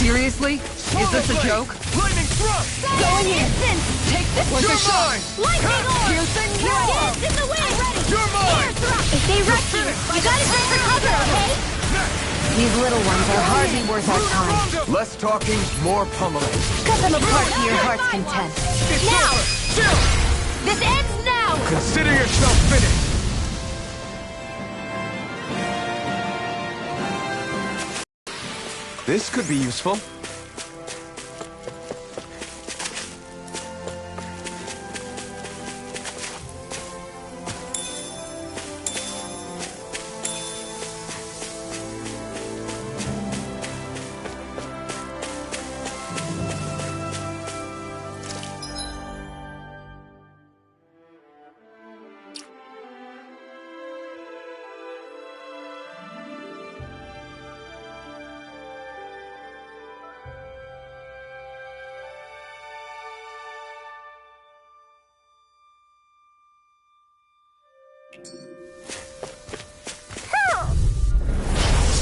Seriously? Is this a joke? Lightning thrust! Going in! Take this like You're a shot! mine! Lightning orb! Piercing Here it roar! is in the wind! I'm ready! You're mine! If they rush you, you gotta jump for cover, okay? These little ones are hardly worth our time. Less talking, more pummeling. Cut them apart to your heart's content. It's Now! over! Chill! This ends now! Consider yourself finished! This could be useful.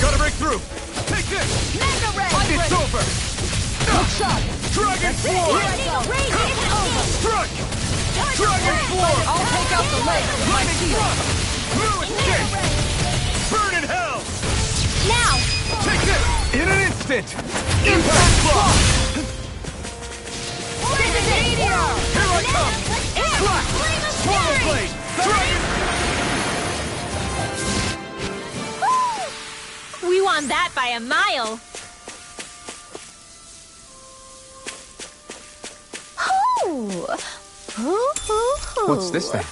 Gotta break through! Take this! Mega Ray! It's over! Hook shot! Dragon Swarm! Strike! Dragon Swarm! I'll take out the leg with my Lightning shield! thrust! No escape! Burn in hell! Now! Take this! In an instant! Impact block! This is it! Here I come! Slash! Swallow blade! Dragon! We won that by a mile! What's this then?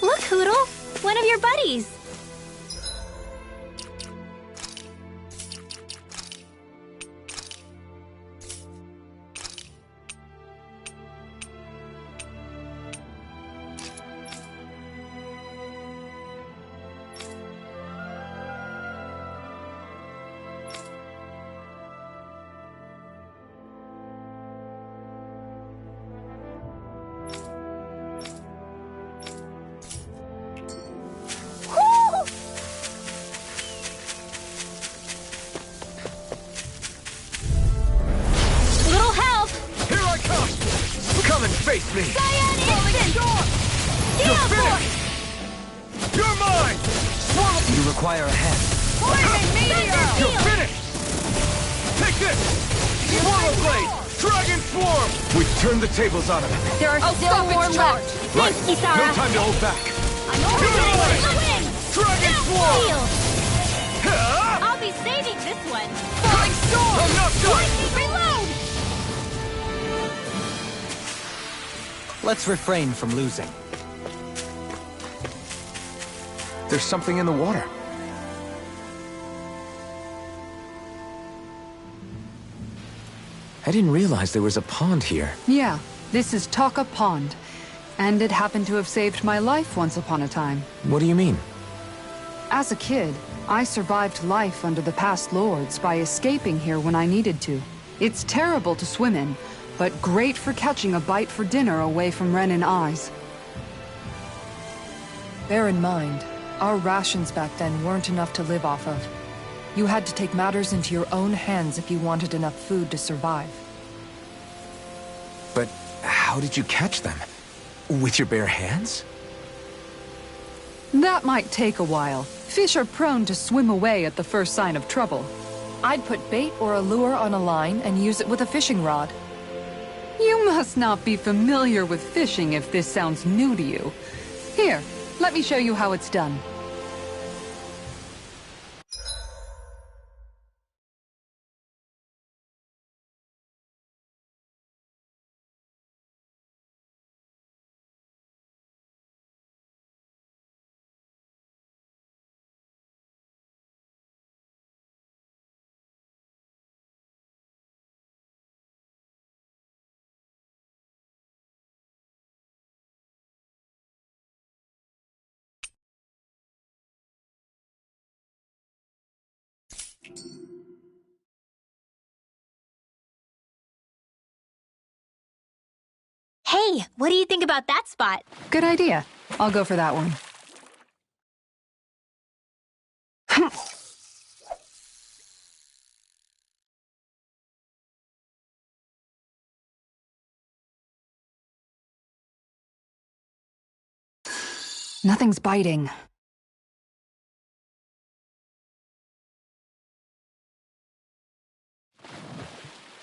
Look, Hoodle! One of your buddies! Little help! Here I come! Come and face me! Cyan Instant! You're Steel Force! finished! You're mine! You require a hand. Flaming Meteor! You're finished! Take this! Swallow blade! Dragon swarm! We've turned the tables on him. There are still more left! Right. Thanks, No Kisara! time to hold back. I'm overtaking the wind! Dragon swarm! Steel! Ha! I'll be saving this one! Falling storm! I'm not done! Lightning reload! Let's refrain from losing. There's something in the water. I didn't realize there was a pond here. Yeah, this is Taka Pond. And it happened to have saved my life once upon a time. What do you mean? As a kid, I survived life under the past lords by escaping here when I needed to. It's terrible to swim in, but great for catching a bite for dinner away from Ren and eyes. Bear in mind, our rations back then weren't enough to live off of. You had to take matters into your own hands if you wanted enough food to survive. But how did you catch them? With your bare hands? That might take a while. Fish are prone to swim away at the first sign of trouble. I'd put bait or a lure on a line and use it with a fishing rod. You must not be familiar with fishing if this sounds new to you. Here, let me show you how it's done. Hey, what do you think about that spot? Good idea. I'll go for that one. Nothing's biting.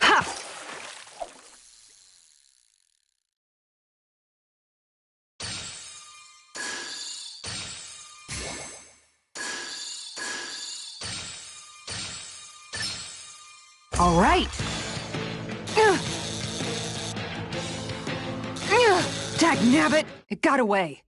Ha! All right. Dagnabbit! It got away.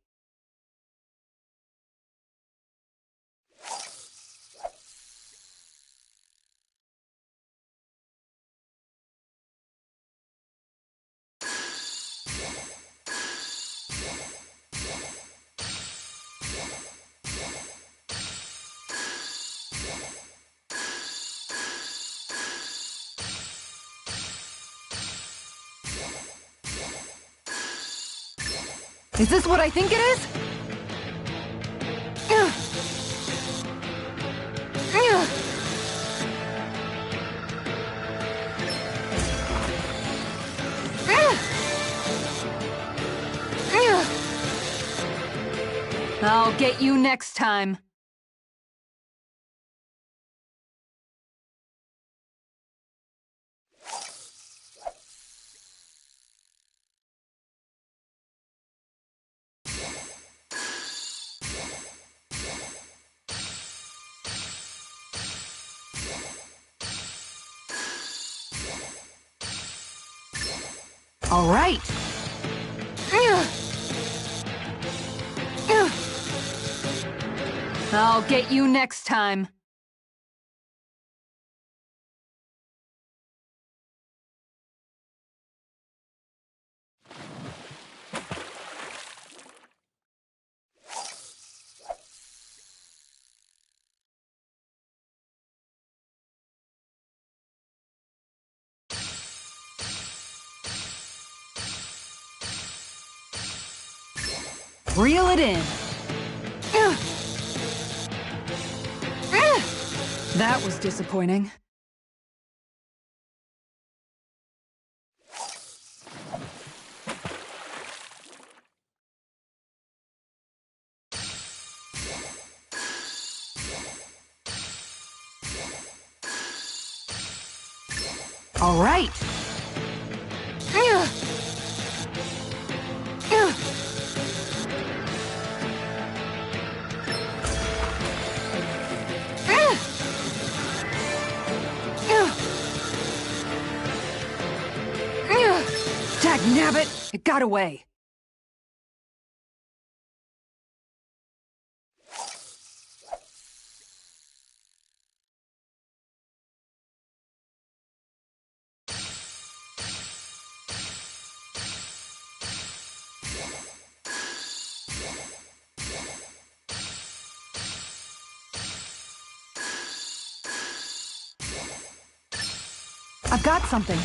Is this what I think it is? I'll get you next time. All right. I'll get you next time. Reel it in. That was disappointing. All right. Dagnabbit! It got away. I've got something.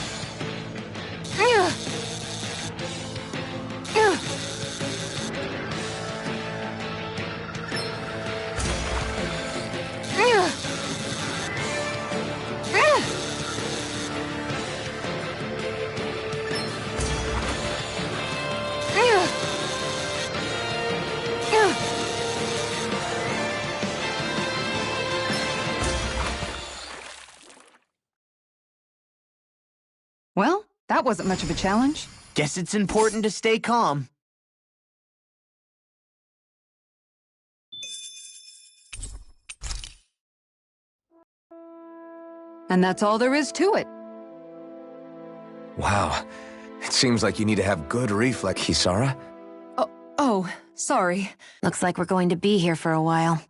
Well, that wasn't much of a challenge. Guess it's important to stay calm. And that's all there is to it. Wow. It seems like you need to have good reflex, Kisara. Oh, sorry. Looks like we're going to be here for a while.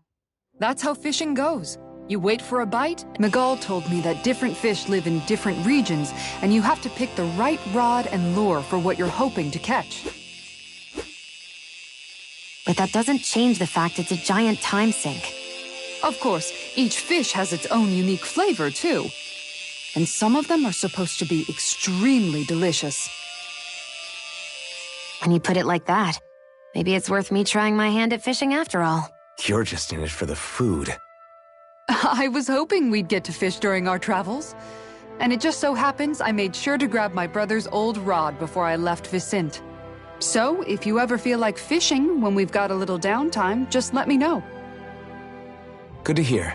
That's how fishing goes. You wait for a bite? Miguel told me that different fish live in different regions, and you have to pick the right rod and lure for what you're hoping to catch. But that doesn't change the fact it's a giant time sink. Of course, each fish has its own unique flavor, too. And some of them are supposed to be extremely delicious. When you put it like that, maybe it's worth me trying my hand at fishing after all. You're just in it for the food. I was hoping we'd get to fish during our travels. And it just so happens I made sure to grab my brother's old rod before I left Vicente. So, if you ever feel like fishing when we've got a little downtime, just let me know. Good to hear.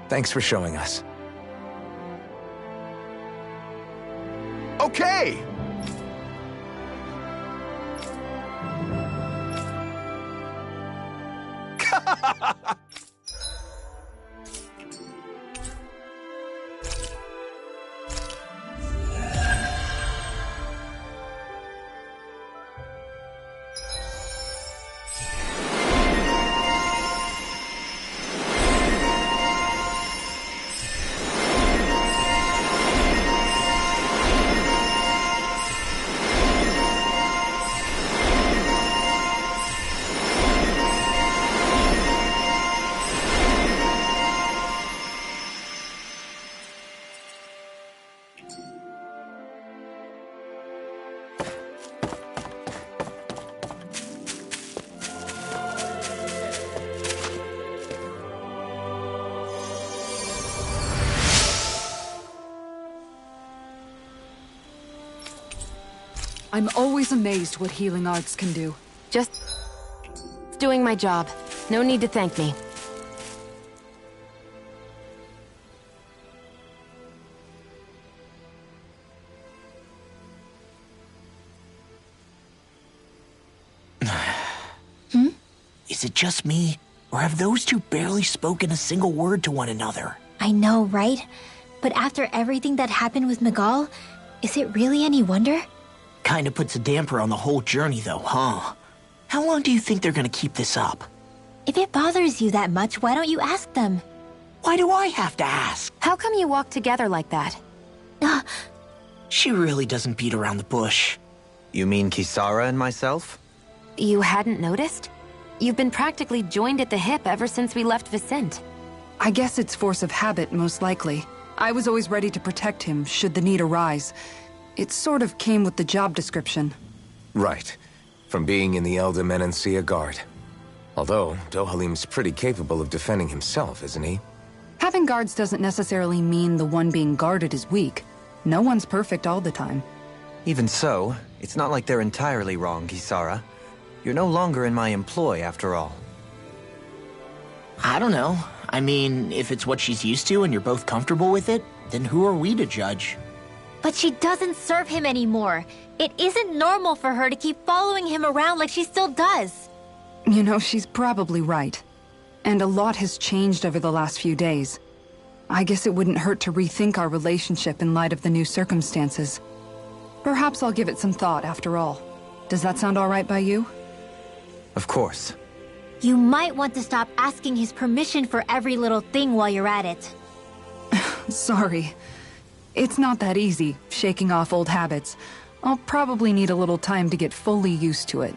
Thanks for showing us. Okay! I'm always amazed what healing arts can do. Just doing my job. No need to thank me. Is it just me, or have those two barely spoken a single word to one another? I know, right? But after everything that happened with Miguel, is it really any wonder? Kinda puts a damper on the whole journey, though, huh? How long do you think they're gonna keep this up? If it bothers you that much, why don't you ask them? Why do I have to ask? How come you walk together like that? She really doesn't beat around the bush. You mean Kisara and myself? You hadn't noticed? You've been practically joined at the hip ever since we left Vicente. I guess it's force of habit, most likely. I was always ready to protect him, should the need arise. It sort of came with the job description. Right. From being in the Elder Menancia Guard. Although, Dohalim's pretty capable of defending himself, isn't he? Having guards doesn't necessarily mean the one being guarded is weak. No one's perfect all the time. Even so, it's not like they're entirely wrong, Kisara. You're no longer in my employ, after all. I don't know. I mean, if it's what she's used to and you're both comfortable with it, then who are we to judge? But she doesn't serve him anymore. It isn't normal for her to keep following him around like she still does. You know, she's probably right. And a lot has changed over the last few days. I guess it wouldn't hurt to rethink our relationship in light of the new circumstances. Perhaps I'll give it some thought after all. Does that sound all right by you? Of course. You might want to stop asking his permission for every little thing while you're at it. Sorry. It's not that easy, shaking off old habits. I'll probably need a little time to get fully used to it.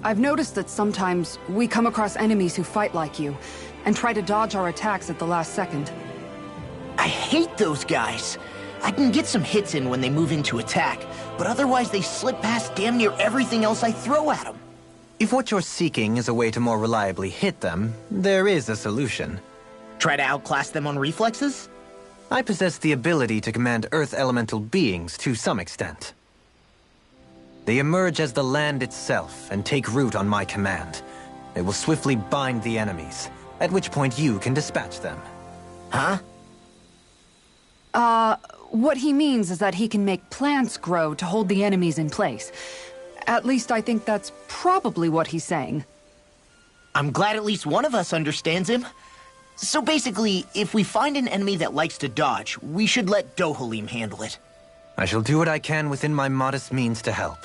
I've noticed that sometimes we come across enemies who fight like you, and try to dodge our attacks at the last second. I hate those guys. I can get some hits in when they move into attack, but otherwise they slip past damn near everything else I throw at them. If what you're seeking is a way to more reliably hit them, there is a solution. Try to outclass them on reflexes? I possess the ability to command Earth elemental beings to some extent. They emerge as the land itself and take root on my command. They will swiftly bind the enemies, at which point you can dispatch them. Huh? What he means is that he can make plants grow to hold the enemies in place. At least I think that's probably what he's saying. I'm glad at least one of us understands him. So basically, if we find an enemy that likes to dodge, we should let Dohalim handle it. I shall do what I can within my modest means to help.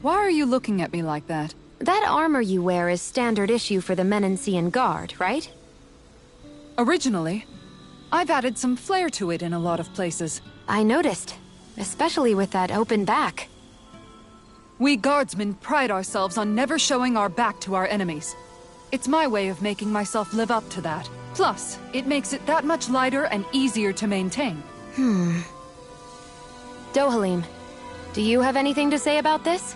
Why are you looking at me like that? That armor you wear is standard issue for the Menancian Guard, right? Originally, I've added some flair to it in a lot of places. I noticed, especially with that open back. We guardsmen pride ourselves on never showing our back to our enemies. It's my way of making myself live up to that. Plus, it makes it that much lighter and easier to maintain. Dohalim, do you have anything to say about this?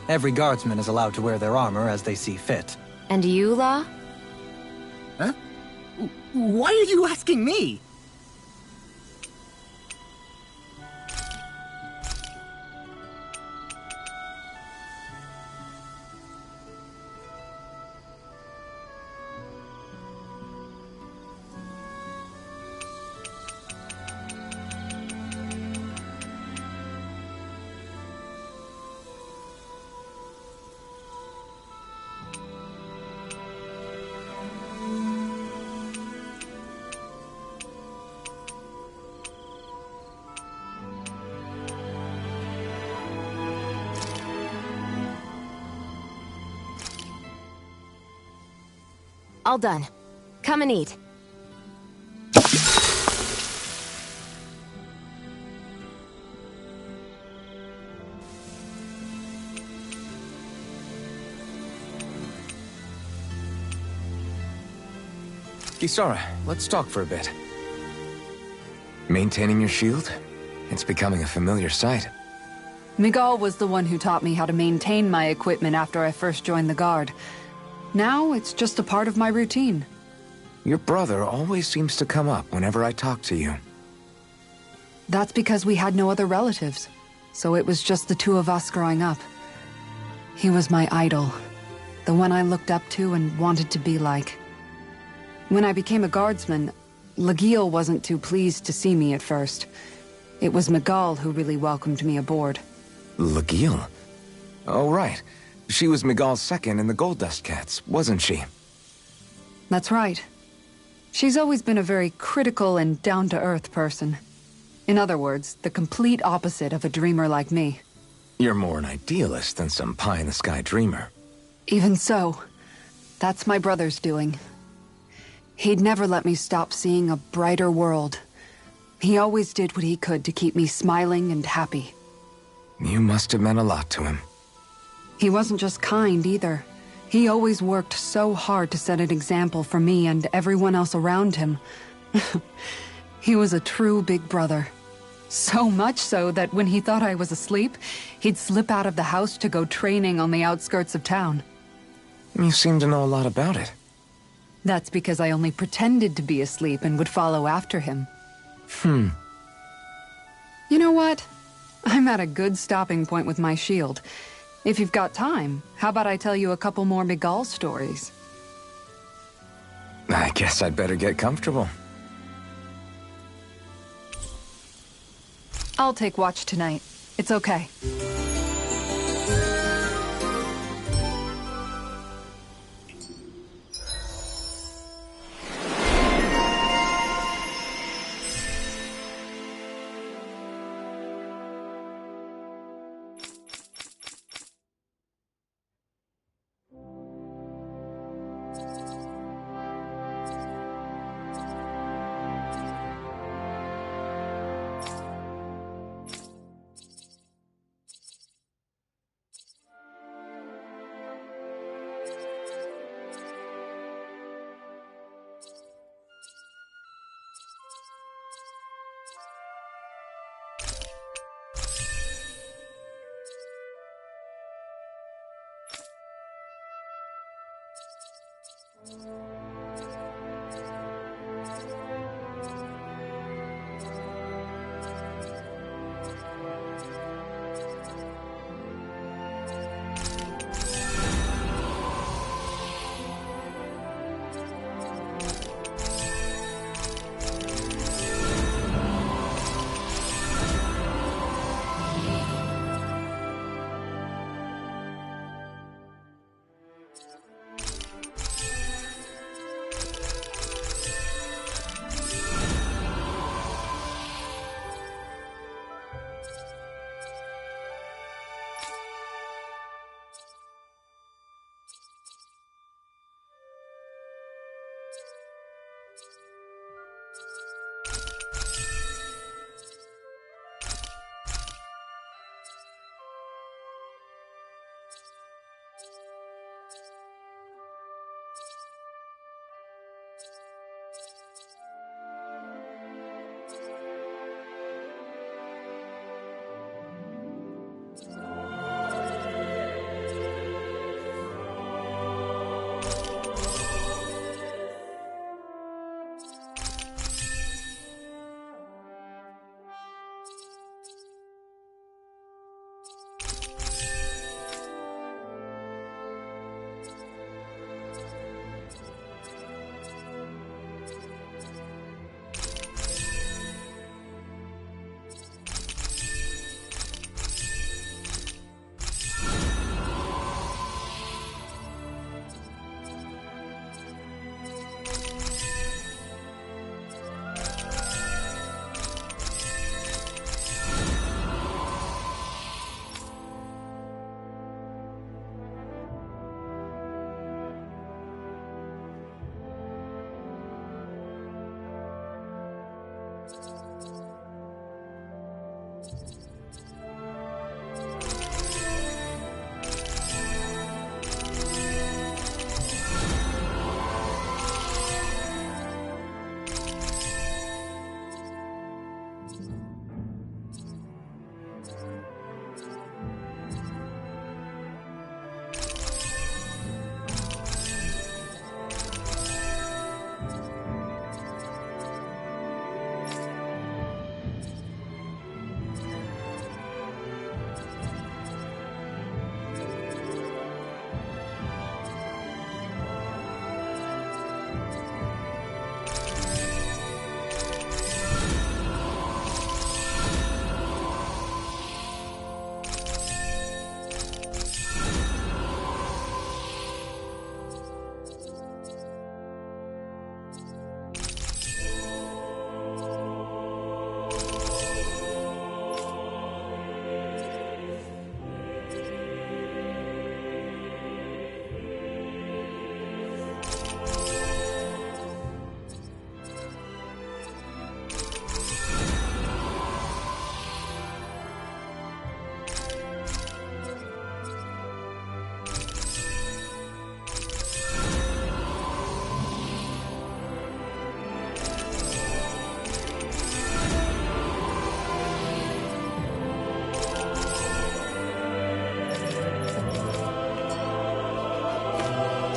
Every guardsman is allowed to wear their armor as they see fit. And you, Law? Huh? Why are you asking me? All done. Come and eat. Kisara, let's talk for a bit. Maintaining your shield? It's becoming a familiar sight. Miguel was the one who taught me how to maintain my equipment after I first joined the Guard. Now, it's just a part of my routine. Your brother always seems to come up whenever I talk to you. That's because we had no other relatives, so it was just the two of us growing up. He was my idol, the one I looked up to and wanted to be like. When I became a guardsman, Lagiel wasn't too pleased to see me at first. It was Miguel who really welcomed me aboard. Lagiel? Oh, right. She was Miguel's second in the Gold Dust Cats, wasn't she? That's right. She's always been a very critical and down-to-earth person. In other words, the complete opposite of a dreamer like me. You're more an idealist than some pie-in-the-sky dreamer. Even so, that's my brother's doing. He'd never let me stop seeing a brighter world. He always did what he could to keep me smiling and happy. You must have meant a lot to him. He wasn't just kind, either. He always worked so hard to set an example for me and everyone else around him. He was a true big brother. So much so that when he thought I was asleep, he'd slip out of the house to go training on the outskirts of town. You seem to know a lot about it. That's because I only pretended to be asleep and would follow after him. You know what? I'm at a good stopping point with my shield. If you've got time, how about I tell you a couple more Miguel stories? I guess I'd better get comfortable. I'll take watch tonight. It's okay.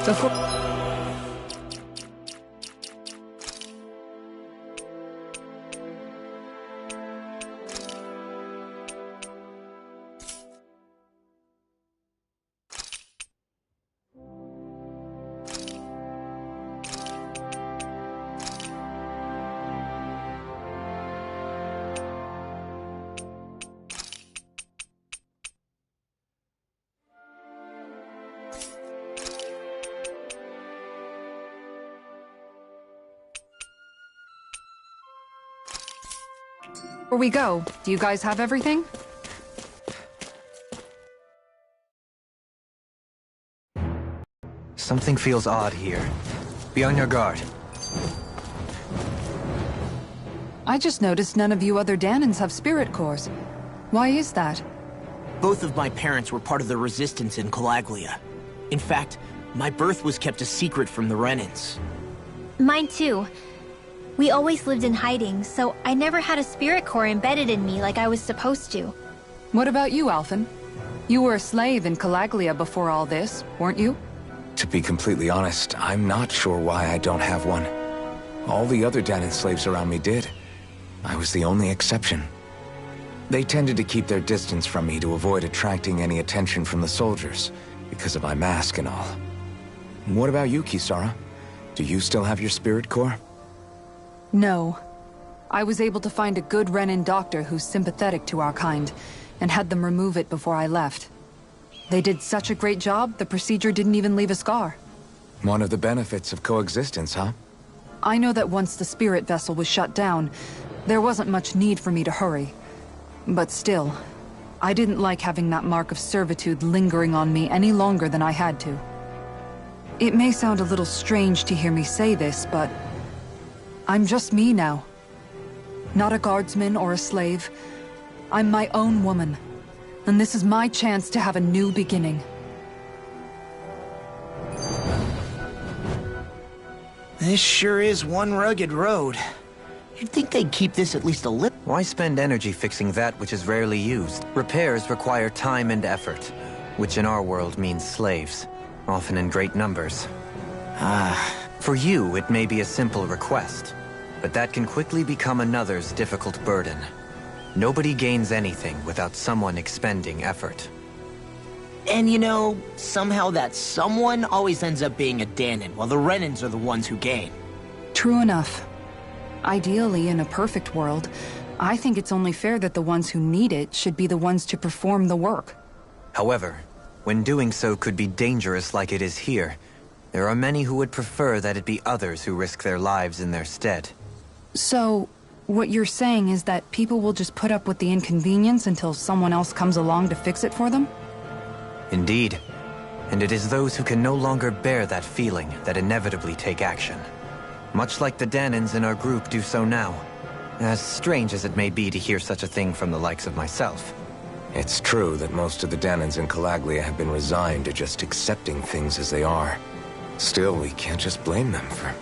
Before... Before we go, do you guys have everything? Something feels odd here. Be on your guard. I just noticed none of you other Danans have spirit cores. Why is that? Both of my parents were part of the resistance in Calaglia. In fact, my birth was kept a secret from the Renans. Mine too. We always lived in hiding, so I never had a spirit core embedded in me like I was supposed to. What about you, Alphen? You were a slave in Calaglia before all this, weren't you? To be completely honest, I'm not sure why I don't have one. All the other Danan slaves around me did. I was the only exception. They tended to keep their distance from me to avoid attracting any attention from the soldiers, because of my mask and all. What about you, Kisara? Do you still have your spirit core? No. I was able to find a good Renan doctor who's sympathetic to our kind, and had them remove it before I left. They did such a great job, the procedure didn't even leave a scar. One of the benefits of coexistence, huh? I know that once the spirit vessel was shut down, there wasn't much need for me to hurry. But still, I didn't like having that mark of servitude lingering on me any longer than I had to. It may sound a little strange to hear me say this, but I'm just me now. Not a guardsman or a slave. I'm my own woman. And this is my chance to have a new beginning. This sure is one rugged road. You'd think they'd keep this at least a little. Why spend energy fixing that which is rarely used? Repairs require time and effort, which in our world means slaves, often in great numbers. For you, it may be a simple request, but that can quickly become another's difficult burden. Nobody gains anything without someone expending effort. And you know, somehow that someone always ends up being a Danan, while the Renans are the ones who gain. True enough. Ideally, in a perfect world, I think it's only fair that the ones who need it should be the ones to perform the work. However, when doing so could be dangerous like it is here, there are many who would prefer that it be others who risk their lives in their stead. So, what you're saying is that people will just put up with the inconvenience until someone else comes along to fix it for them? Indeed. And it is those who can no longer bear that feeling that inevitably take action. Much like the Danans in our group do so now. As strange as it may be to hear such a thing from the likes of myself. It's true that most of the Danans in Calaglia have been resigned to just accepting things as they are. Still, we can't just blame them for...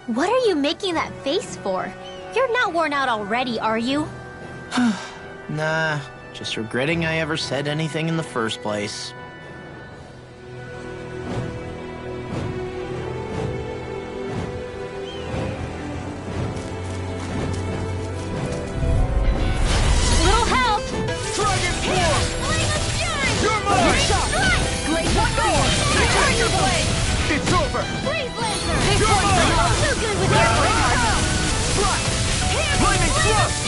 What are you making that face for? You're not worn out already, are you? Nah, just regretting I ever said anything in the first place. Little help! Dragon form! You're mine! Return your blade! It's over! Freeze Lancer! You're mine! So good with airborne Thrust! Lightning thrust!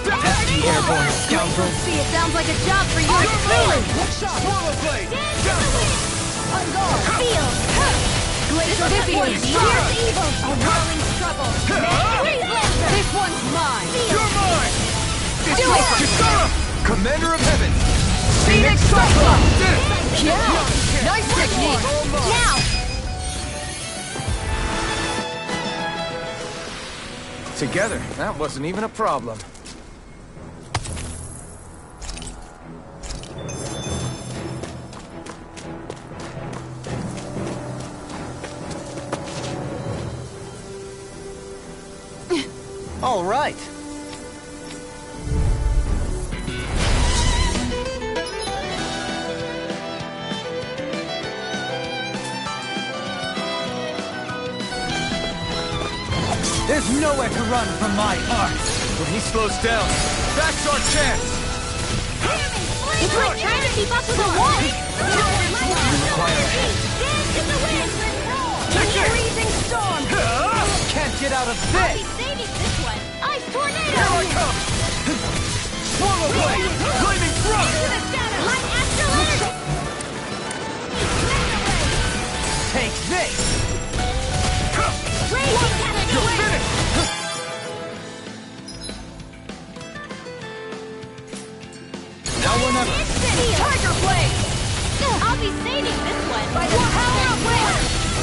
Pesky airborne scoundrel! See, it sounds like a job for you. You're mine! Swallow blade! On guard! Feel! Glacial Scythian! Here's evil! A whirling struggle! Freeze Lancer! This one's mine! You're mine! Do it! Kisara! Commander of Heaven! Phoenix Cyclone! Yeah! Nice technique! Now! Together, that wasn't even a problem. All right. There's nowhere to run from my art! When he slows down, that's our chance! It's like trying to keep up with a wolf! Dance in the wind! Freezing storm! Can't get out of I'll this! be saving this one! Ice tornado! Here I come! Swallow blade! Flaming thrust! Into the shadow! Light astral energy! Take this! Raging catapult! You're finished! Now or never! Tiger blade! I'll be saving this one! By the power of wind!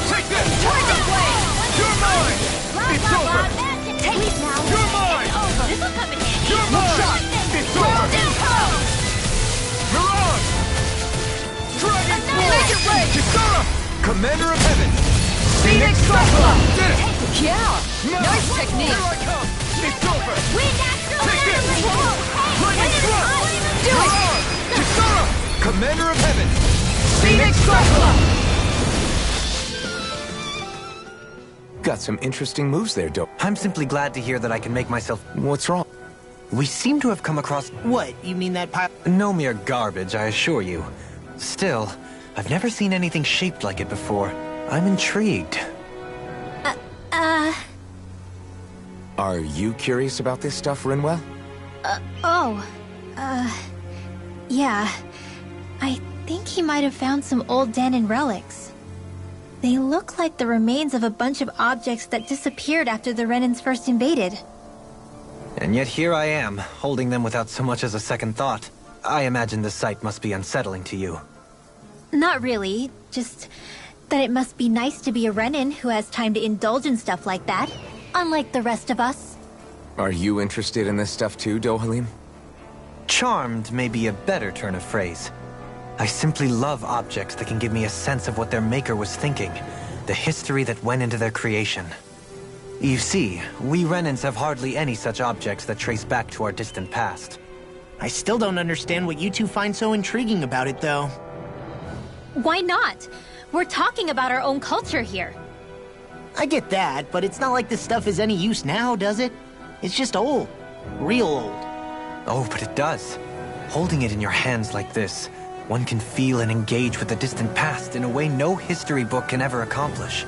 Take this! Tiger blade! You're mine! It's over! Take it now! You're mine! This'll come in handy! You're mine! It's over! Mirage! Dragon Major blade! Kisara! Commander of Heaven! Phoenix Cycla! Did it! Yeah! No! Nice technique! Here I come! It's over! Wind astral Take this! energy! Lightning thrust! Do it! Mirage! Kisara! Commander of Heaven! Phoenix Cycla! Got some interesting moves there, Do. I'm simply glad to hear that I can make myself... What's wrong? We seem to have come across What, you mean that pile? no mere garbage, I assure you. Still, I've never seen anything shaped like it before. I'm intrigued. Are you curious about this stuff, Rinwell? Yeah. I think he might have found some old Danon relics. They look like the remains of a bunch of objects that disappeared after the Renans first invaded. And yet here I am, holding them without so much as a second thought. I imagine the sight must be unsettling to you. Not really, just that it must be nice to be a Renan who has time to indulge in stuff like that, unlike the rest of us. Are you interested in this stuff too, Dohalim? Charmed may be a better turn of phrase. I simply love objects that can give me a sense of what their maker was thinking, the history that went into their creation. You see, we Renans have hardly any such objects that trace back to our distant past. I still don't understand what you two find so intriguing about it, though. Why not? We're talking about our own culture here. I get that, but it's not like this stuff is any use now, does it? It's just old. Real old. Oh, but it does. Holding it in your hands like this, one can feel and engage with the distant past in a way no history book can ever accomplish.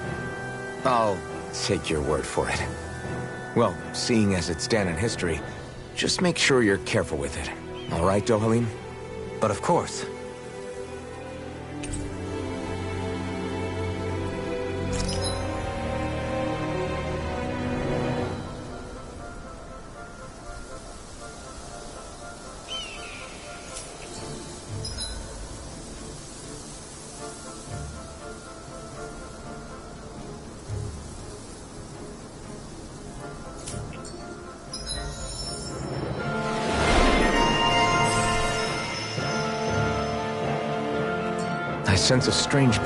I'll take your word for it. Well, seeing as it's Danon history, just make sure you're careful with it. All right, Dohalim? But of course. I sense a strange...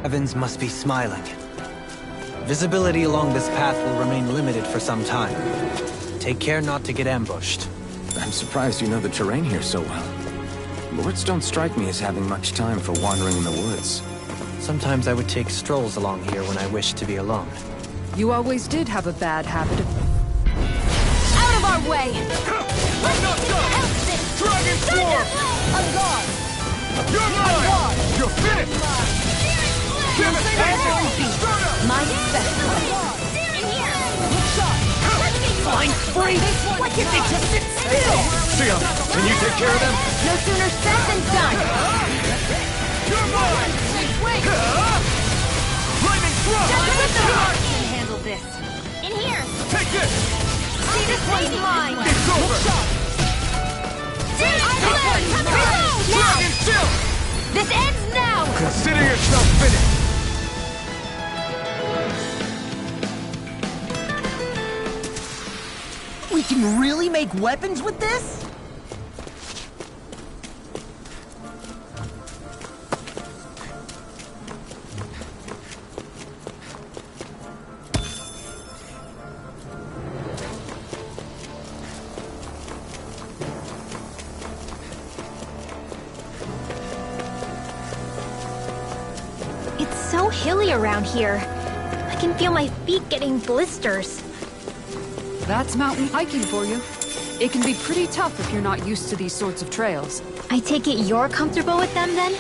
Heavens must be smiling. Visibility along this path will remain limited for some time. Take care not to get ambushed. I'm surprised you know the terrain here so well. Lords don't strike me as having much time for wandering in the woods. Sometimes I would take strolls along here when I wished to be alone. You always did have a bad habit of... Out of our our way! I'm not done! Dragon Swarm! I'm gone! You're mine! You're finished! Give it! My best one! In here! Look sharp! Flying free! Why can't they just sit still? Sion, can you take care of them? No sooner said than done! You're mine! Wait! Lightning thrust! Can handle this. In here! Take this! See, this one's mine! It's over! Now! Dragon still! This ends now! Consider yourself finished! We can really make weapons with this? It's so hilly around here. I can feel my feet getting blisters. That's mountain hiking for you. It can be pretty tough if you're not used to these sorts of trails. I take it you're comfortable with them then?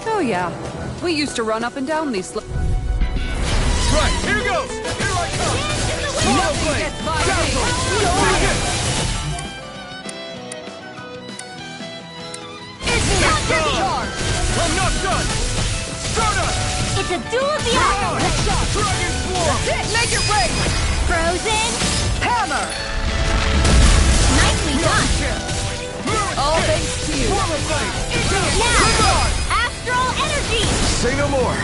Oh yeah, we used to run up and down these Right, here goes! Here I come! Shadow Blade! Dazzle! Take it! I'm not done! Soda! It's a duel of the eye! Dragon Swarm! Make it rain! Frozen! Hammer! Nicely done! All thanks to you. Now! Astral energy! Say no more!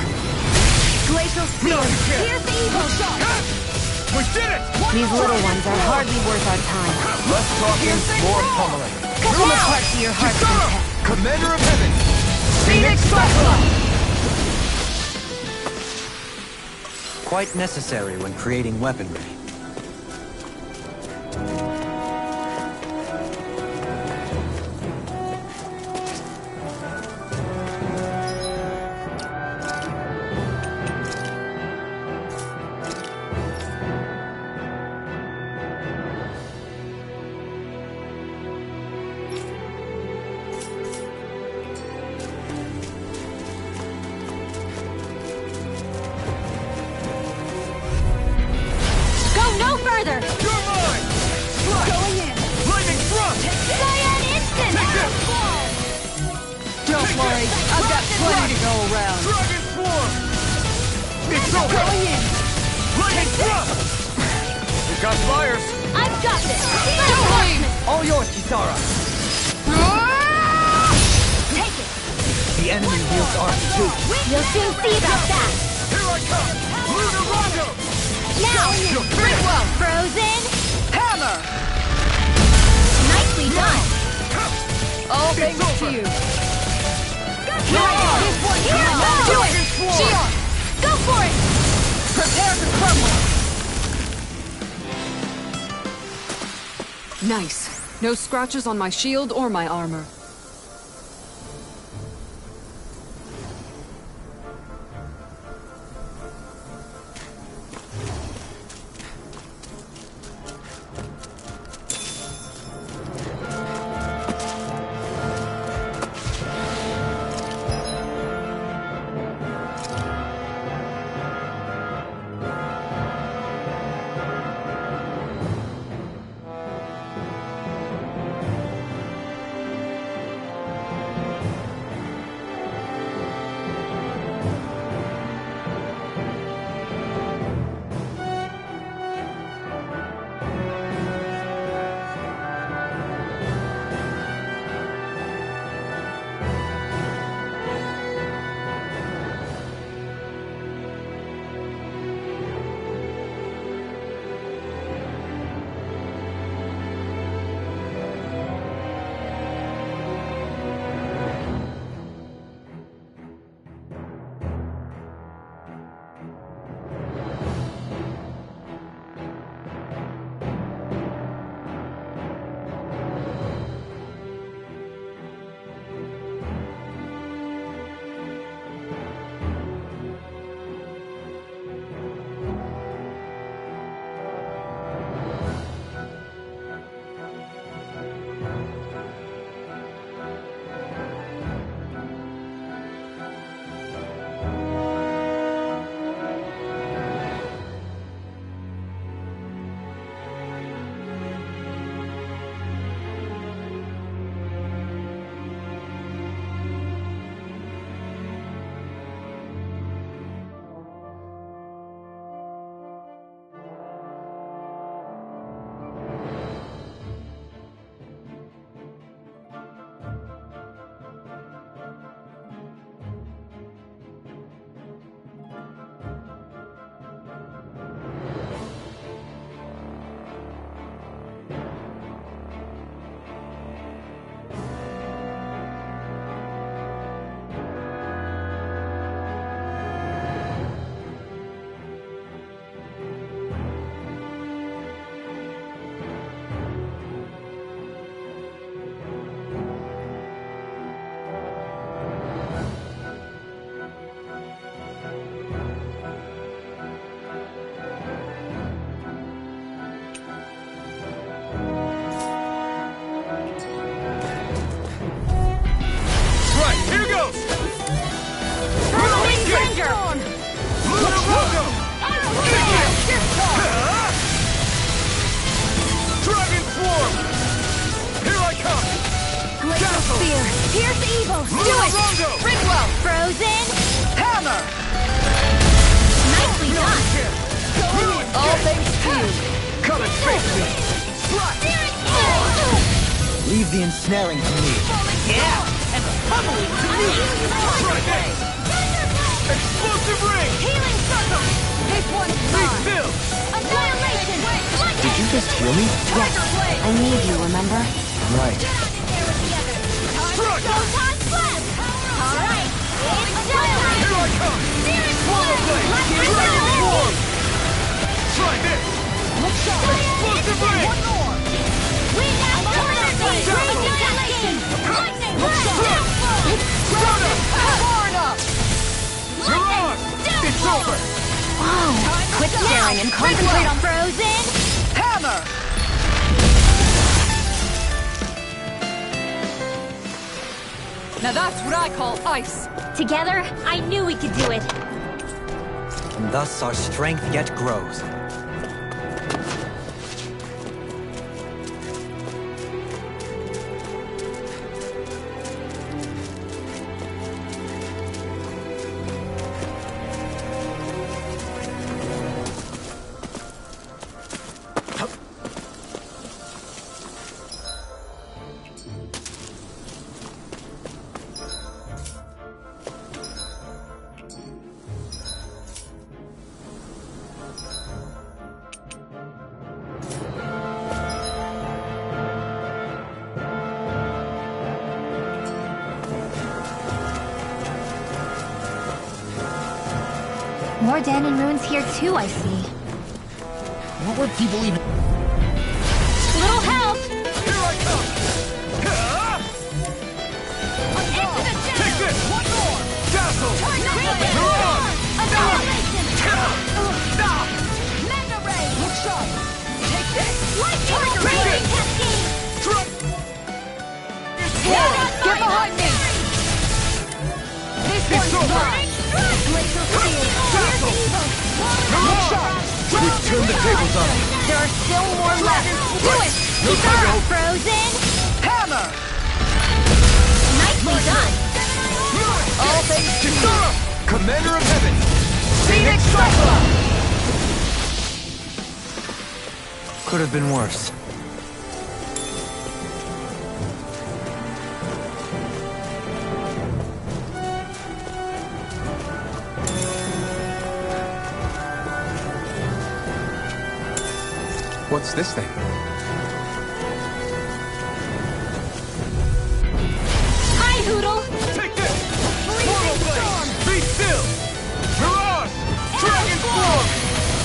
Glacial spear! Here's the evil shot! We did it! These little ones are hardly worth our time. Less talking, more pummeling. Come Come now! apart to your heart's content. Commander of Heaven! Phoenix Cyclops! Quite necessary when creating weaponry. No further! You're mine! Slash! Going in! Lightning thrust! Cyan instant! Take this! Don't worry, I've got plenty to go around. Dragon Swarm! It's over! Going in! Lightning thrust! We've got fires! I've got this! All yours, Kisara! Take it! The enemy wields arms too. You'll soon see about that! Here I come! Lunar Rondo! Now! You're finished! Frozen! Hammer! Nicely done! All thanks to you. This one! Here goes! Do it! Shion! Go for it! Prepare to crumble! Nice. No scratches on my shield or my armor. Do it! Ringwell! Frozen! Hammer! Nicely done! All thanks to you. Come and face me! Leave the ensnaring to me. Yeah! And pummeling to me! Right there! Explosive ring! Healing circle! This one's mine. Refill! Annihilation! Did you just heal me? I need you, remember? Right. Strike! Photon blast! Alright! It's done! Here I come! Spirit Swallow blade! Dragon form! Try this! Explosive ring! We got tornado! Radiation! Lightning! Soda! Far enough. You're on! It's over! Quit staring and concentrate on Frozen! Hammer. Now that's what I call ice. Together, I knew we could do it. And thus our strength yet grows. More Danon ruins here too, I see. What were people even... Little help! Here I come! Into the Take channel! this! One more! Dazzle! You're on! Annihilation! Now! Mega Ray! Look sharp. Take this. Lightning! Raging Cascade! Strike! Get behind me. This It's one's over! mine. Glacial Steel! Dazzle! Look sharp. We've turned the tables on me! There are still more left! Do it! No time to hope! Frozen! Hammer. Nicely done! All thanks to you. Commander of Heaven! Phoenix Cyclone. Could have been worse. What's this thing? Hi, Hoodle! Take this! Swallow blade! Be still! Mirage! Dragon form!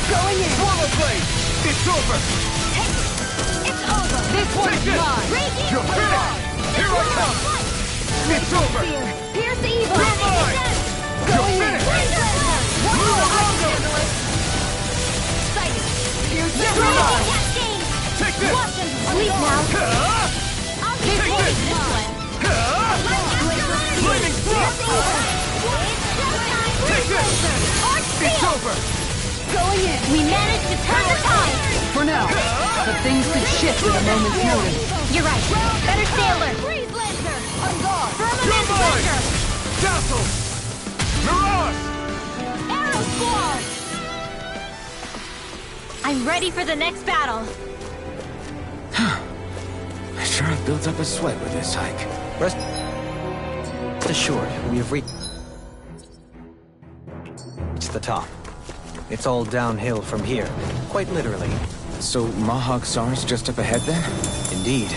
Going in. Swallow blade! It's over! It's over! This Take one's this! mine. Radiant You're finished! Here I come! It's over! Pierce the evil! You're mine! You're finished! Lunarongo! Take this! Sleep now! I'll Take take this! this one! Flaming thrust! Take this! It's over! Going in! We managed to turn the tide! For now. But things could shift at a moment's notice. You're right! Better stay alert! Freeze Lancer! On guard! You're Firmament mine! Lancer! Dazzle! Mirage! Arrow Squall! I'm ready for the next battle! I sure have built up a sweat with this hike. Rest assured, we have reached the top. It's all downhill from here, quite literally. So Mahag Sar's just up ahead then? Indeed.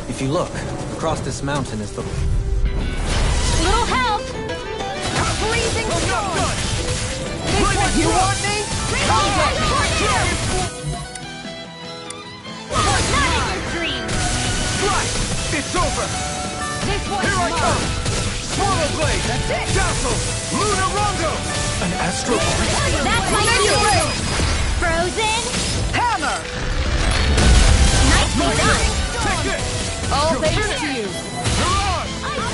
If you look, across this mountain is the... Little help! Freezing I'm not storm. done! This one, you want me? Come get me. Not in your dreams! Strike! It's over! This one's Here I mine. come! Swallow blade! That's it. Dazzle! Lunarongo! An astro... That's my cue! Frozen! Hammer. Nicely done! Take this! All You're thanks finished. to you. Mirage!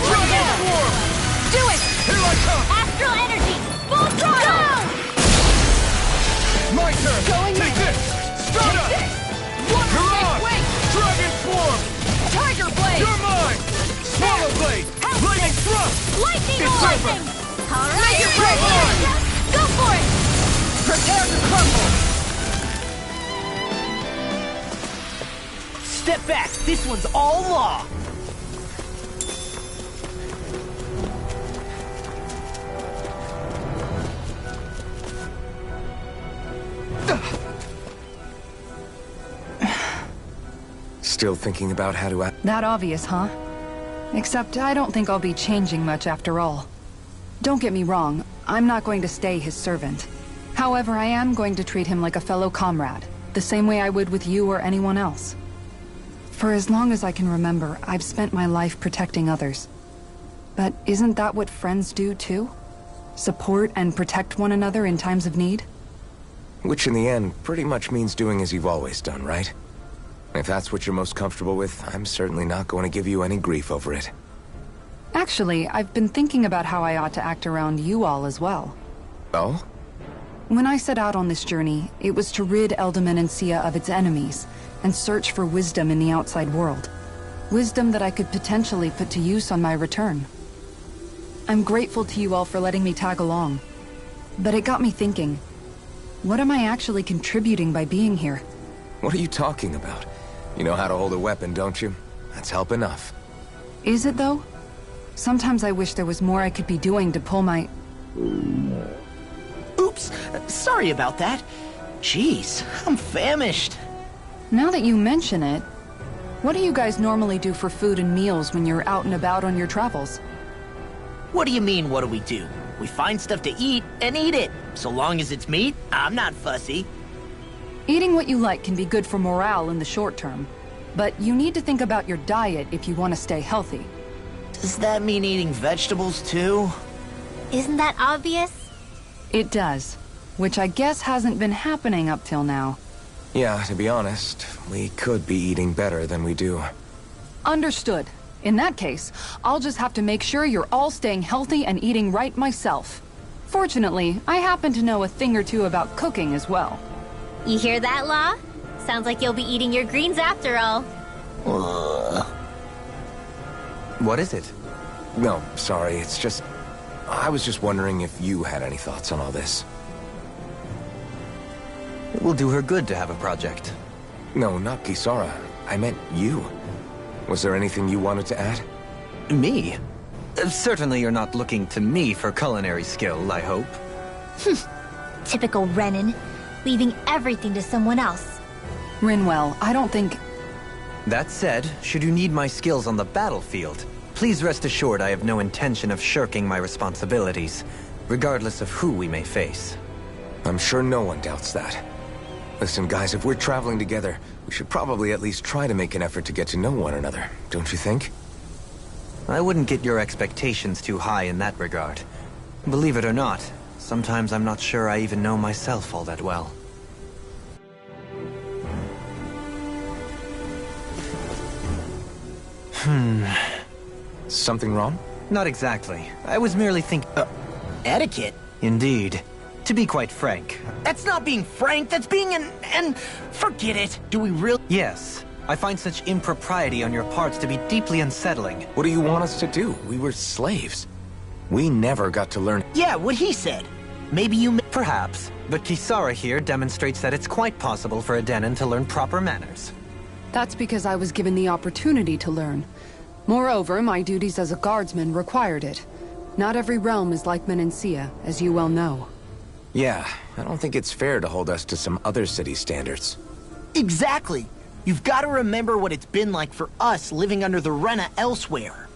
Dragon form! Do it! Here I come! Astral energy! Full throttle! My turn! Going Take in. this! Stunner! Mirage! Dragon form! Tiger blade. You're mine! Swallow blade! Lightning thrust! Lightning! All right, you're ready! Go for it! Prepare to crumble! Step back, this one's all law! Still thinking about how to act? That obvious, huh? Except I don't think I'll be changing much after all. Don't get me wrong, I'm not going to stay his servant. However, I am going to treat him like a fellow comrade, the same way I would with you or anyone else. For as long as I can remember, I've spent my life protecting others. But isn't that what friends do too? Support and protect one another in times of need? Which in the end pretty much means doing as you've always done, right? If that's what you're most comfortable with, I'm certainly not going to give you any grief over it. Actually, I've been thinking about how I ought to act around you all as well. Oh? When I set out on this journey, it was to rid Eldomenencia of its enemies, and search for wisdom in the outside world. Wisdom that I could potentially put to use on my return. I'm grateful to you all for letting me tag along. But it got me thinking, what am I actually contributing by being here? What are you talking about? You know how to hold a weapon, don't you? That's help enough. Is it though? Sometimes I wish there was more I could be doing to pull my... Oops, sorry about that. Jeez, I'm famished. Now that you mention it, what do you guys normally do for food and meals when you're out and about on your travels? What do you mean, what do we do? We find stuff to eat and eat it. So long as it's meat, I'm not fussy. Eating what you like can be good for morale in the short term, but you need to think about your diet if you want to stay healthy. Does that mean eating vegetables too? Isn't that obvious? It does, which I guess hasn't been happening up till now. Yeah, to be honest, we could be eating better than we do. Understood. In that case, I'll just have to make sure you're all staying healthy and eating right myself. Fortunately, I happen to know a thing or two about cooking as well. You hear that, Law? Sounds like you'll be eating your greens after all. What is it? No, sorry, it's just... I was just wondering if you had any thoughts on all this. It will do her good to have a project. No, not Kisara. I meant you. Was there anything you wanted to add? Me? Certainly you're not looking to me for culinary skill, I hope. Typical Renan. Leaving everything to someone else. Rinwell, I don't think... That said, should you need my skills on the battlefield, please rest assured I have no intention of shirking my responsibilities, regardless of who we may face. I'm sure no one doubts that. Listen, guys, if we're traveling together, we should probably at least try to make an effort to get to know one another, don't you think? I wouldn't get your expectations too high in that regard. Believe it or not, sometimes I'm not sure I even know myself all that well. Something wrong? Not exactly. I was merely Etiquette? Indeed. To be quite frank. That's not being frank, that's being and forget it. Do we really? Yes. I find such impropriety on your parts to be deeply unsettling. What do you want us to do? We were slaves. We never got to learn... Yeah, what he said. Maybe you... Perhaps, but Kisara here demonstrates that it's quite possible for a Denon to learn proper manners. That's because I was given the opportunity to learn. Moreover, my duties as a guardsman required it. Not every realm is like Menencia, as you well know. Yeah, I don't think it's fair to hold us to some other city standards. Exactly. You've got to remember what it's been like for us living under the Rena elsewhere.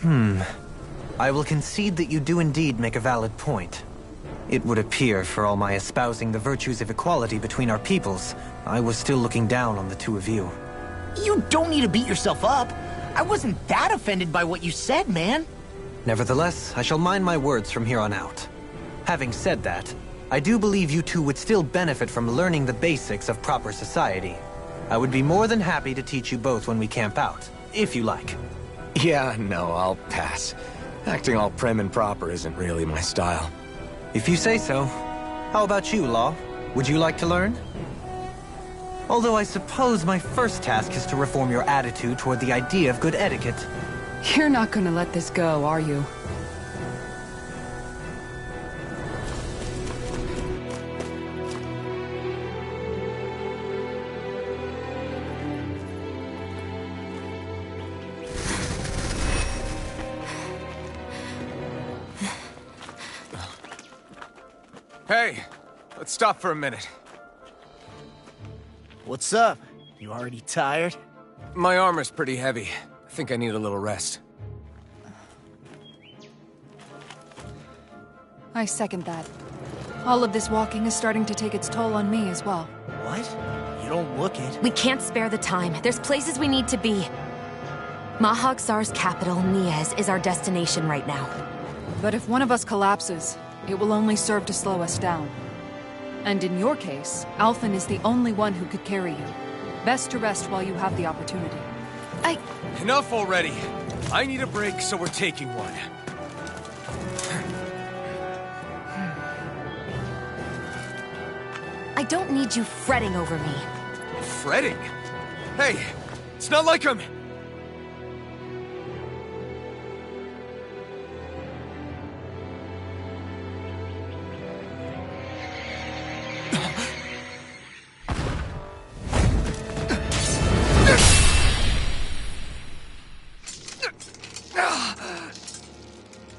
I will concede that you do indeed make a valid point. It would appear, for all my espousing the virtues of equality between our peoples, I was still looking down on the two of you. You don't need to beat yourself up. I wasn't that offended by what you said, man. Nevertheless, I shall mind my words from here on out. Having said that, I do believe you two would still benefit from learning the basics of proper society. I would be more than happy to teach you both when we camp out, if you like. Yeah, no, I'll pass. Acting all prim and proper isn't really my style. If you say so. How about you, Law? Would you like to learn? Although I suppose my first task is to reform your attitude toward the idea of good etiquette. You're not gonna let this go, are you? Hey, let's stop for a minute. What's up? You already tired? My armor's pretty heavy. I think I need a little rest. I second that. All of this walking is starting to take its toll on me as well. What? You don't look it. We can't spare the time. There's places we need to be. Mahag-Sar's capital, Niez, is our destination right now. But if one of us collapses, it will only serve to slow us down. And in your case, Alphen is the only one who could carry you. Best to rest while you have the opportunity. Enough already! I need a break, so we're taking one. I don't need you fretting over me. Fretting? Hey, it's not like I'm...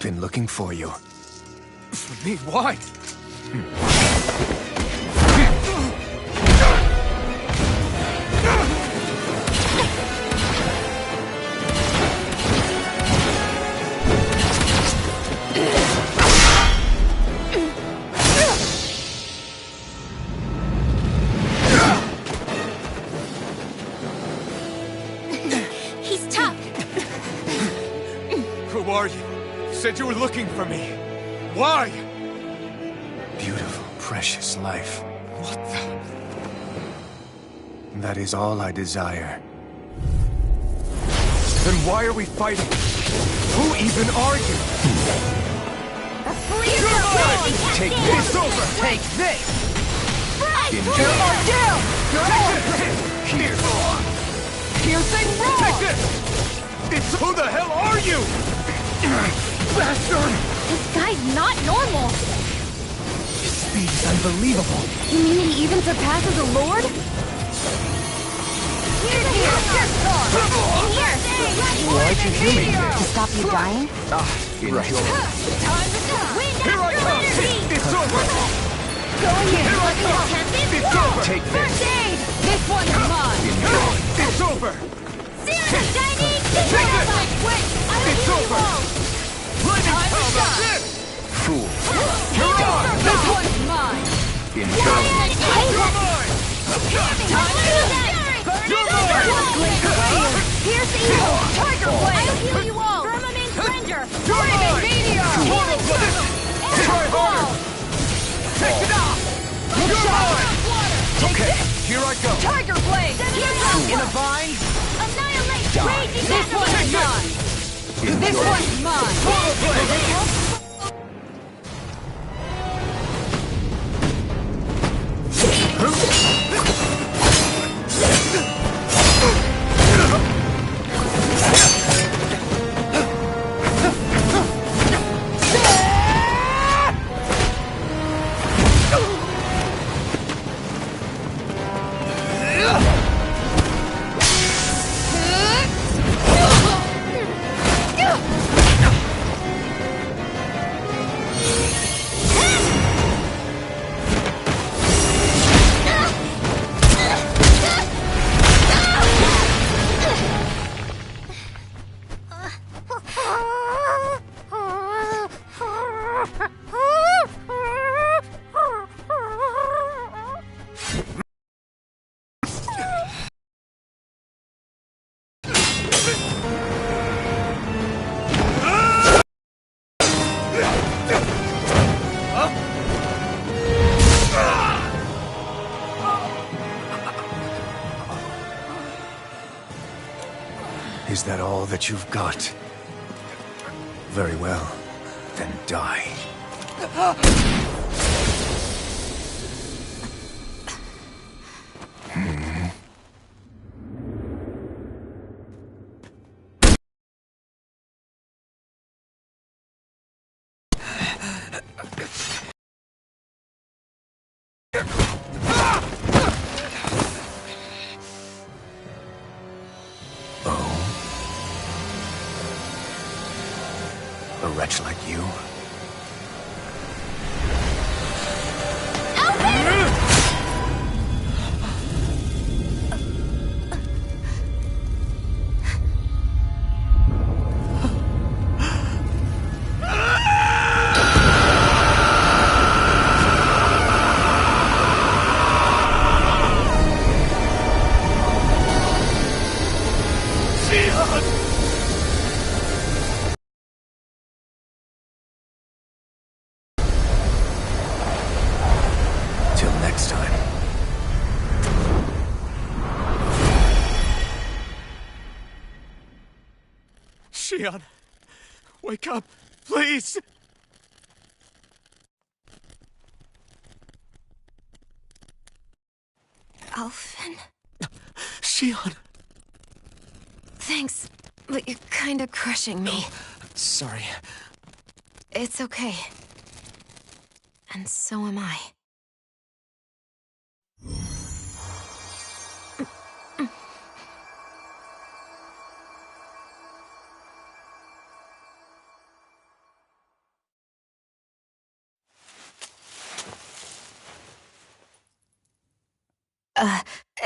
Been looking for you. For me? Why? He's tough. Who are you? You said you were looking for me. Why? Beautiful, precious life. What the... That is all I desire. Then why are we fighting? Who even are you? Take this over! Take this! Enjoy. down! Here! Piercing roar! Take this! It's... Who the hell are you? Bastard! This guy's not normal. His speed is unbelievable. You mean he even surpasses a lord? Why'd you heal me? To stop you dying? Enjoy. Here I come! It's over! Go in here. Here I come! It's over! Take this. This one's mine! It's over! Take It's over! Lightning power! That's it! Fool. You're on! This one's mine! Enjoy. You're mine! You're mine! Pierce evil! Tiger blade! I'll heal you all! Firmament splendor! You're mine! Meteor! Portal blast! Try harder! Take it off! You're mine! Okay, here I go! Tiger blade! In a bind? Annihilate! Raging This one's mine! This one's mine! Portal blade! Is that all that you've got? Very well. Then die. A wretch like you? Shion, wake up, please! Alphen? Shion! Thanks, but you're kinda crushing me. Sorry. It's okay. And so am I.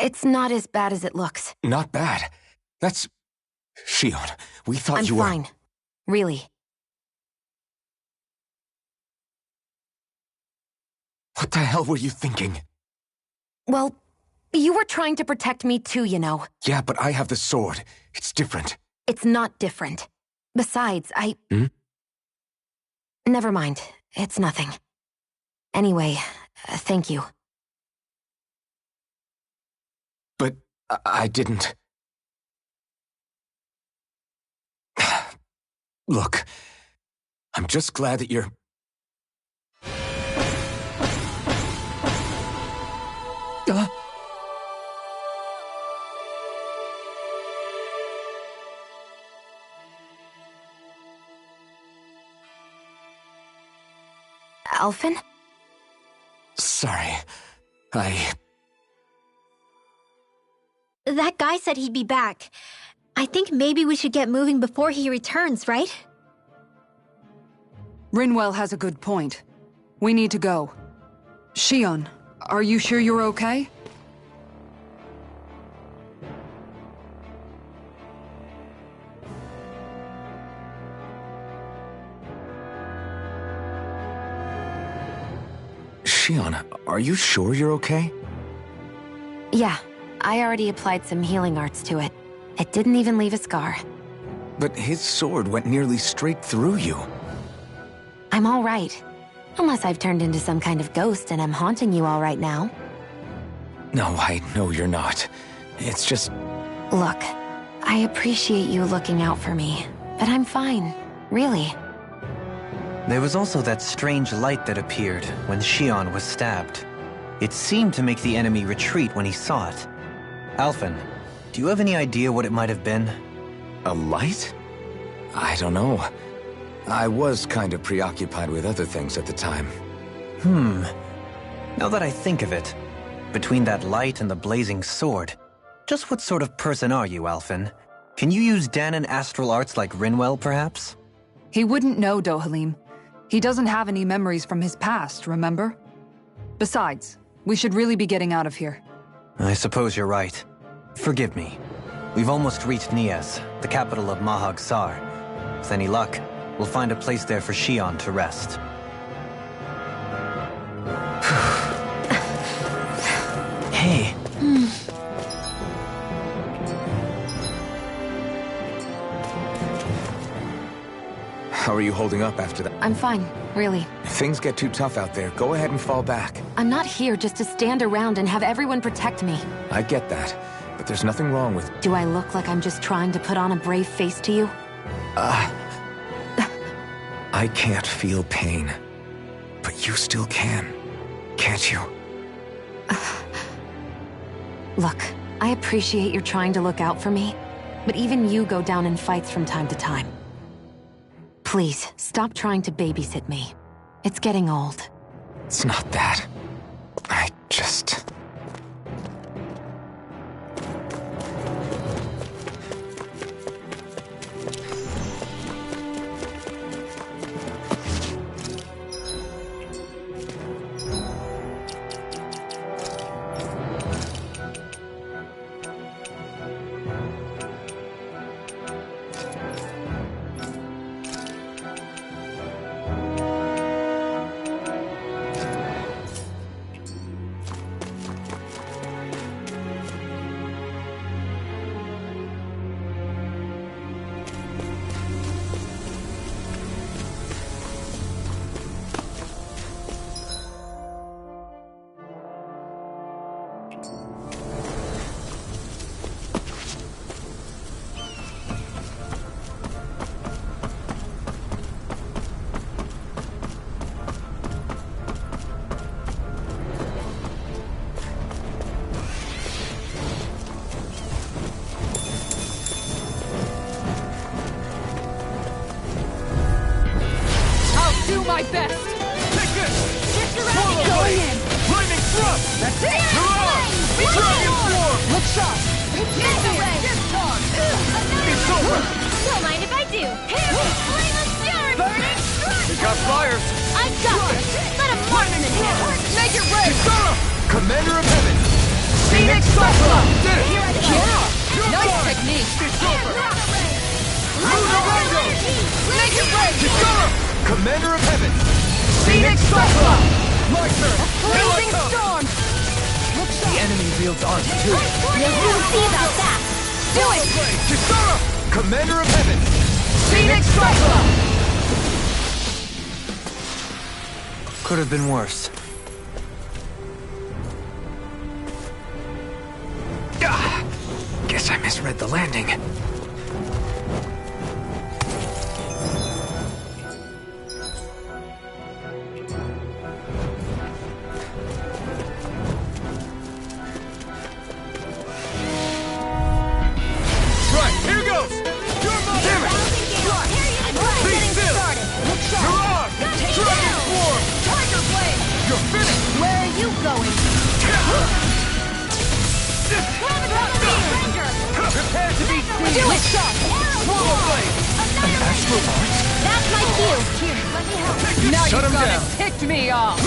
It's not as bad as it looks. Not bad. That's... Shion, we thought you were... I'm fine. Really. What the hell were you thinking? Well, you were trying to protect me too, you know. Yeah, but I have the sword. It's different. It's not different. Besides, Never mind. It's nothing. Anyway, thank you. But I didn't... Look, I'm just glad that you're... Alphen? Sorry. That guy said he'd be back. I think maybe we should get moving before he returns, right? Rinwell has a good point. We need to go. Shion, are you sure you're okay? Shion, are you sure you're okay? Yeah, I already applied some healing arts to it. It didn't even leave a scar. But his sword went nearly straight through you. I'm all right. Unless I've turned into some kind of ghost and I'm haunting you all right now. No, I know you're not. It's just... Look, I appreciate you looking out for me, but I'm fine. Really. There was also that strange light that appeared when Shion was stabbed. It seemed to make the enemy retreat when he saw it. Alphen, do you have any idea what it might have been? A light? I don't know. I was kind of preoccupied with other things at the time. Now that I think of it, between that light and the blazing sword, just what sort of person are you, Alphen? Can you use Danon astral arts like Rinwell, perhaps? He wouldn't know, Dohalim. He doesn't have any memories from his past, remember? Besides, we should really be getting out of here. I suppose you're right. Forgive me. We've almost reached Nias, the capital of Mahag Sar. With any luck, we'll find a place there for Shion to rest. Hey. How are you holding up after that? I'm fine, really. If things get too tough out there, go ahead and fall back. I'm not here just to stand around and have everyone protect me. I get that, but there's nothing wrong with... Do I look like I'm just trying to put on a brave face to you? I can't feel pain. But you still can, can't you? Look, I appreciate you're trying to look out for me, but even you go down in fights from time to time. Please, stop trying to babysit me. It's getting old. It's not that. I just... Surrounding us! Going in! Lightning thrust! That's it! Mirage! Dragon form! Look sharp! Mega ray! It's over! Don't mind if I do! Here! Flame of fury! Burning strike! They got fire! I've got this! Let a marksman handle it! Make it rain! Kisara! Commander of Heaven! Phoenix Cyclone! Did it! Here I go! Nice technique. It's over! Lunar Rango! Make it rain! Kisara! Commander of Heaven! Phoenix Cyclone! My turn! Blazing storm! The enemy wields arms too. We'll see about that! Do it! Kisara! Commander of Heaven! Phoenix Cyclone! Could have been worse. Guess I misread the landing. Right, here goes! Your mother! Damn it! Be still! Mirage! Dragon form! Tiger blade! You're finished! Where are you going? Prepare to be seen! Do it! Swallow blade! That's my cue! Here, let me help. Now Shut you've him gone down. and ticked me off. To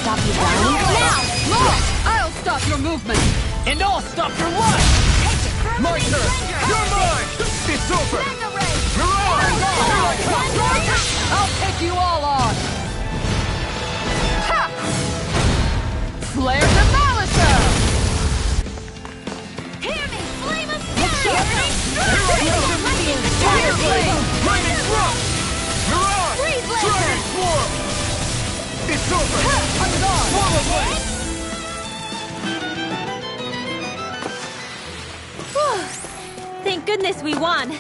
stop you drowning? Now! Look, I'll stop your movement. And I'll stop your life! My turn! You're mine! It's over! Mega ray! Mirage! Here I come! I'll take you all on. Ha! Flare to Malicer! Hear me! Flame of fury! Tiger blade! Lightning thrust! Mirage! Freeze laser! Dragon form! It's over! I'm gone! Swallow blade! Thank goodness we won.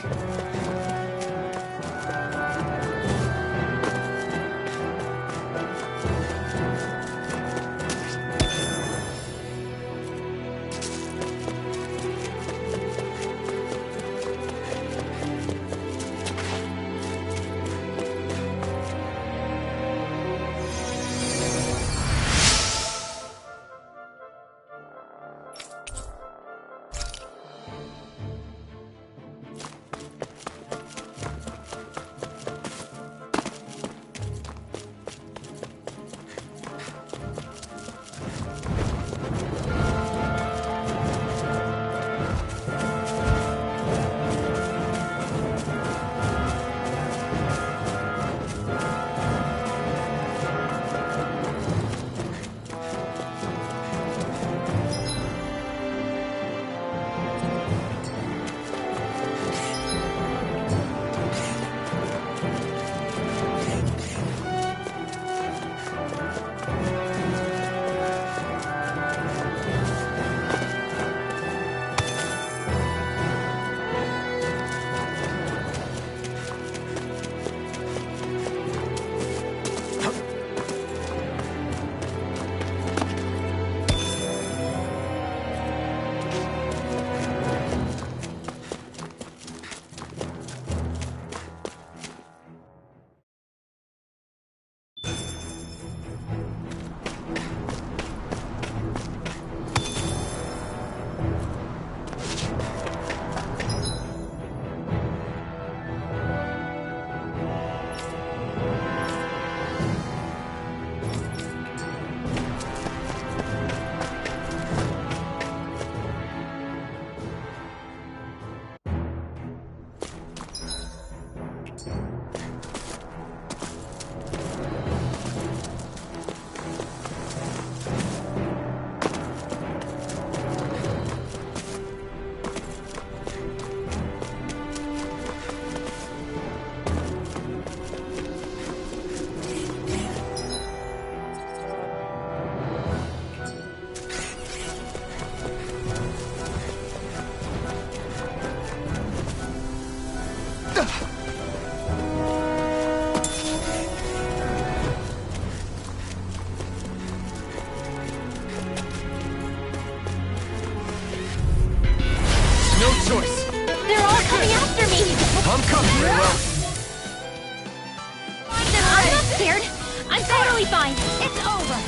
perfectly fine. It's over.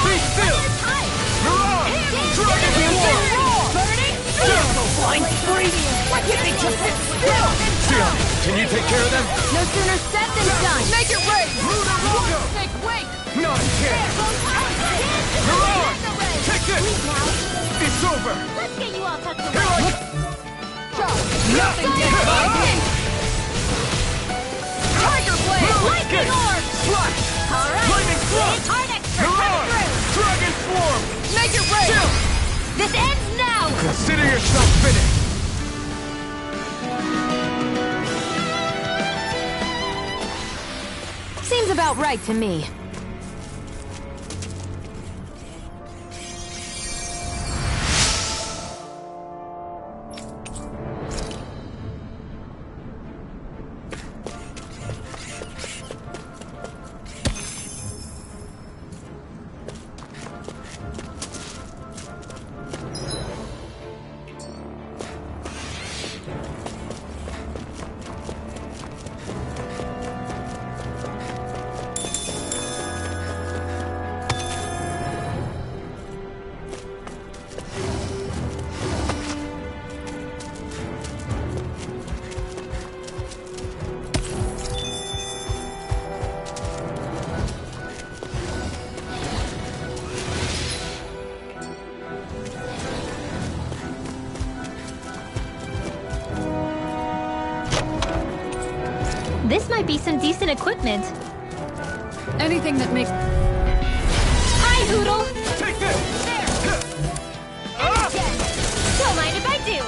Be still! Flying free! Why can't they just sit still? Sion, can you take care of them? No sooner said than done. Make it rain! Snake, wait! Not a chance! You're on! Take this! It's over! Let's get you all tucked Here away. Nothing gets by me! Tiger Blade! Lightning orb! Slash! All right. Flaming thrust! It's our next You're turn. on! Coming through. Dragon Swarm! Make it rain! Chill! This ends now. Consider yourself finished! Seems about right to me. This might be some decent equipment. Anything that makes... Hi, Hoodle. Take this! Don't mind if I do.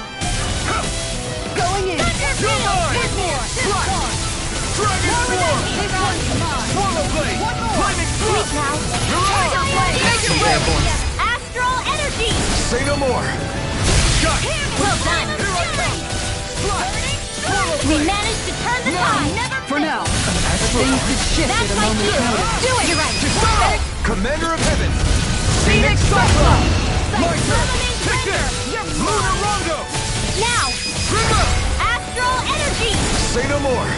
Going in! You're mine! Dragon Swarm! Swallow Blade! Flaming thrust! You're on! Make it Airborne. Astral energy. Say no more! Got it! Well done. Here I come! Swallow We Blade! managed to turn the tide. For now, things could shift at That's a my moment's cue. notice. Do it. You're right. Kisara! Commander of Heavens! Phoenix Cyclone! My turn! Take this! Lunar Rondo! Now, Grimma! astral energy. Say no more!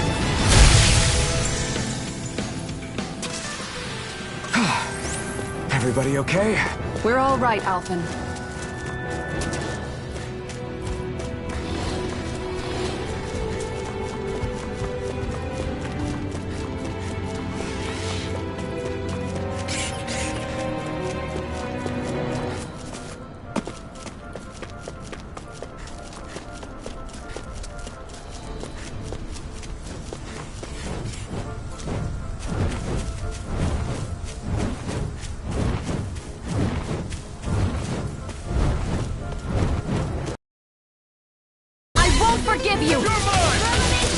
Everybody okay? We're all right, Alphen. Forgive you. You're mine!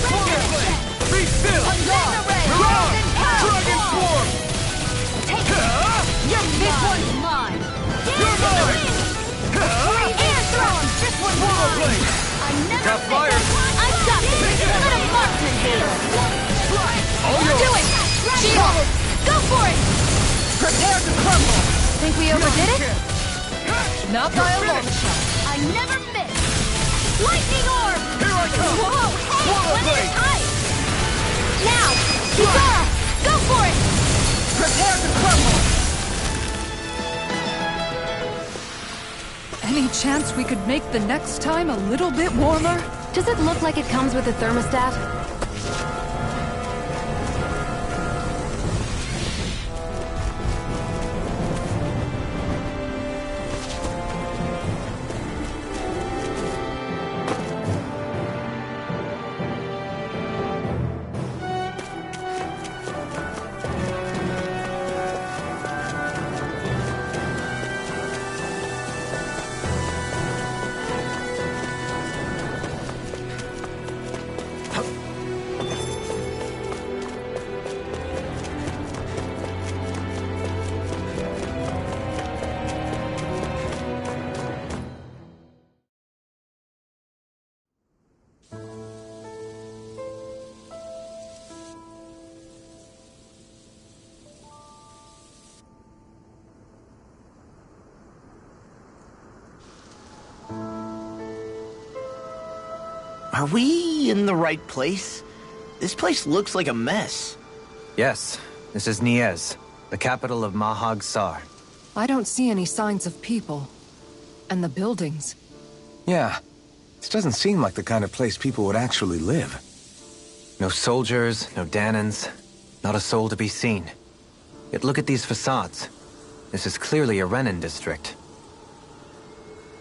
Swallow Blade! Be still! You're on! Dragon Swarm! Take it. This one's mine. You're mine! Air thrust. This one's Swallow mine. Blade! I never Got missed fire? I've got it. Let a marksman here. All yours! Do it. Shield. Go for it. Prepare to crumble! Think we overdid it? Not by a long shot. I never miss. Lightning orb. Here I come! Whoa. Hey, Swallow when Blade! it's tight. Now, Kisara, go for it. Prepare to crumble! Any chance we could make the next time a little bit warmer? Does it look like it comes with a thermostat? Are we in the right place? This place looks like a mess. Yes, this is Niez, the capital of Mahag Sar. I don't see any signs of people. And the buildings. Yeah. This doesn't seem like the kind of place people would actually live. No soldiers, no Danans, not a soul to be seen. Yet look at these facades. This is clearly a Renin district.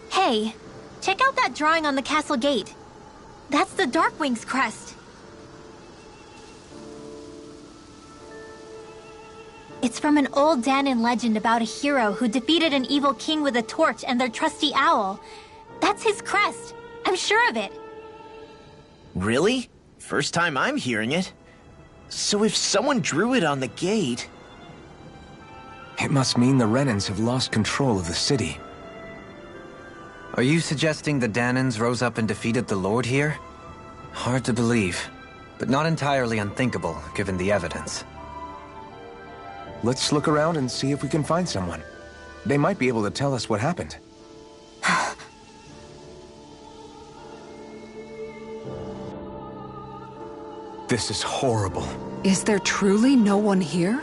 Hey, check out that drawing on the castle gate. That's the Darkwing's crest. It's from an old Danan legend about a hero who defeated an evil king with a torch and their trusty owl. That's his crest. I'm sure of it. Really? First time I'm hearing it. So if someone drew it on the gate... It must mean the Renins have lost control of the city. Are you suggesting the Danans rose up and defeated the Lord here? Hard to believe, but not entirely unthinkable, given the evidence. Let's look around and see if we can find someone. They might be able to tell us what happened. This is horrible. Is there truly no one here?